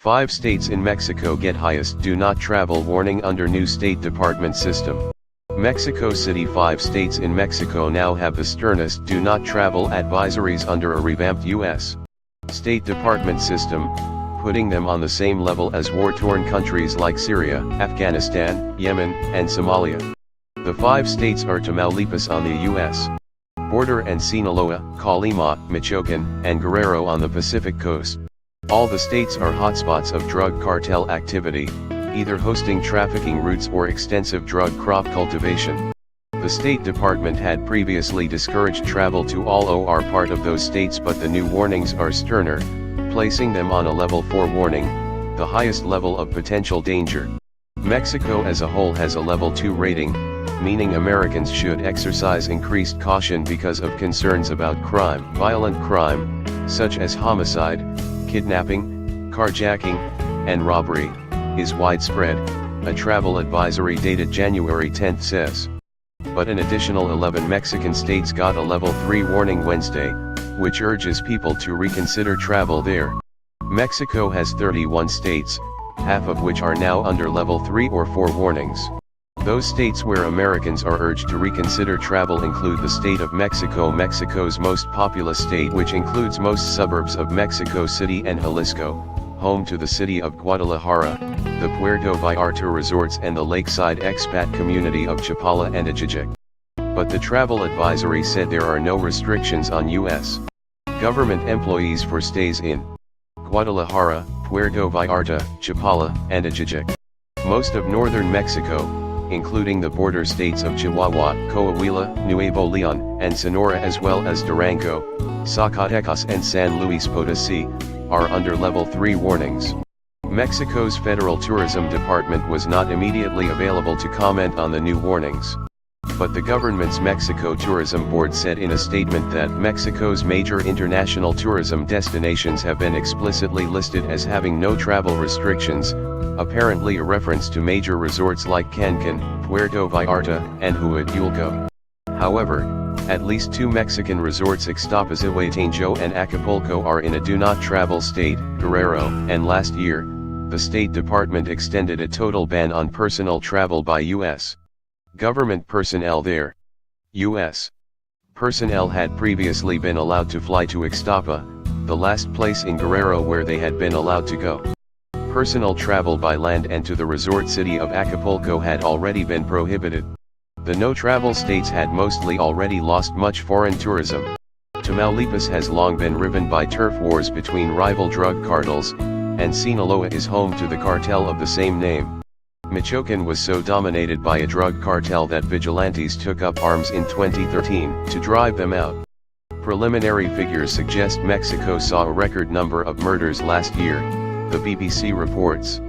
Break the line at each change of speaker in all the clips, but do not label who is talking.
5 states in Mexico get highest do not travel warning under new State Department system. Mexico City. 5 states in Mexico now have the sternest do not travel advisories under a revamped U.S. State Department system, putting them on the same level as war-torn countries like Syria, Afghanistan, Yemen, and Somalia. The 5 states are Tamaulipas on the U.S. border and Sinaloa, Colima, Michoacan, and Guerrero on the Pacific coast. All the states are hotspots of drug cartel activity, either hosting trafficking routes or extensive drug crop cultivation. The State Department had previously discouraged travel to all or part of those states, but the new warnings are sterner, placing them on a level 4 warning, the highest level of potential danger. Mexico as a whole has a level 2 rating, meaning Americans should exercise increased caution because of concerns about crime. Violent crime, such as homicide, kidnapping, carjacking, and robbery, is widespread, a travel advisory dated January 10 says. But an additional 11 Mexican states got a level 3 warning Wednesday, which urges people to reconsider travel there. Mexico has 31 states, half of which are now under level 3 or 4 warnings. Those states where Americans are urged to reconsider travel include the state of Mexico, Mexico's most populous state, which includes most suburbs of Mexico City and Jalisco, home to the city of Guadalajara, the Puerto Vallarta resorts and the lakeside expat community of Chapala and Ajijic. But the travel advisory said there are no restrictions on U.S. government employees for stays in Guadalajara, Puerto Vallarta, Chapala, and Ajijic. Most of northern Mexico, including the border states of Chihuahua, Coahuila, Nuevo Leon, and Sonora, as well as Durango, Zacatecas and San Luis Potosí, are under level 3 warnings. Mexico's Federal Tourism Department was not immediately available to comment on the new warnings. But the government's Mexico Tourism Board said in a statement that Mexico's major international tourism destinations have been explicitly listed as having no travel restrictions, apparently a reference to major resorts like Cancun, Puerto Vallarta, and Huatulco. However, at least 2 Mexican resorts, Ixtapas, and Acapulco, are in a do-not-travel state, Guerrero, and last year, the State Department extended a total ban on personal travel by U.S. government personnel there. U.S. personnel had previously been allowed to fly to Ixtapa, the last place in Guerrero where they had been allowed to go. Personal travel by land and to the resort city of Acapulco had already been prohibited. The no-travel states had mostly already lost much foreign tourism. Tamaulipas has long been riven by turf wars between rival drug cartels, and Sinaloa is home to the cartel of the same name. Michoacan was so dominated by a drug cartel that vigilantes took up arms in 2013 to drive them out. Preliminary figures suggest Mexico saw a record number of murders last year, the BBC reports.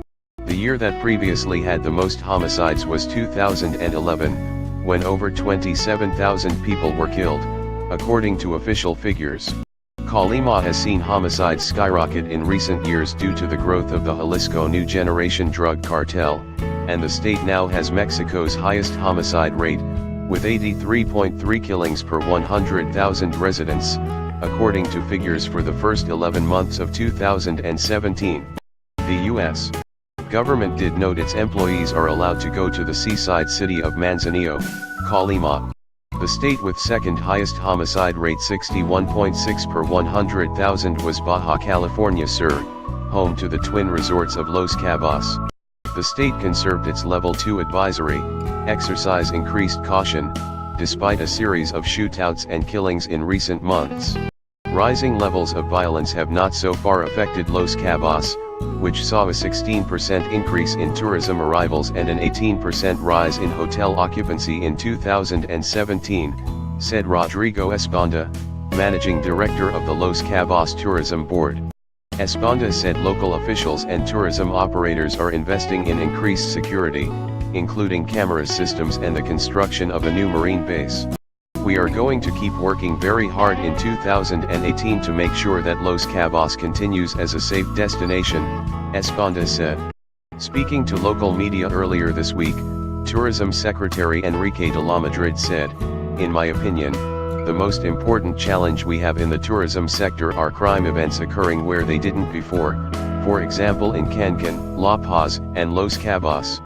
The year that previously had the most homicides was 2011, when over 27,000 people were killed, according to official figures. Colima has seen homicides skyrocket in recent years due to the growth of the Jalisco New Generation drug cartel, and the state now has Mexico's highest homicide rate, with 83.3 killings per 100,000 residents, according to figures for the first 11 months of 2017. The U.S. government did note its employees are allowed to go to the seaside city of Manzanillo, Colima. The state with second highest homicide rate, 61.6 per 100,000, was Baja California Sur, home to the twin resorts of Los Cabos. The state conserved its level 2 advisory, exercise increased caution, despite a series of shootouts and killings in recent months. Rising levels of violence have not so far affected Los Cabos, which saw a 16% increase in tourism arrivals and an 18% rise in hotel occupancy in 2017, said Rodrigo Esponda, managing director of the Los Cabos Tourism Board. Esponda said local officials and tourism operators are investing in increased security, including camera systems and the construction of a new marine base. We are going to keep working very hard in 2018 to make sure that Los Cabos continues as a safe destination, Esponda said. Speaking to local media earlier this week, Tourism Secretary Enrique de la Madrid said, "In my opinion, the most important challenge we have in the tourism sector are crime events occurring where they didn't before, for example in Cancun, La Paz, and Los Cabos.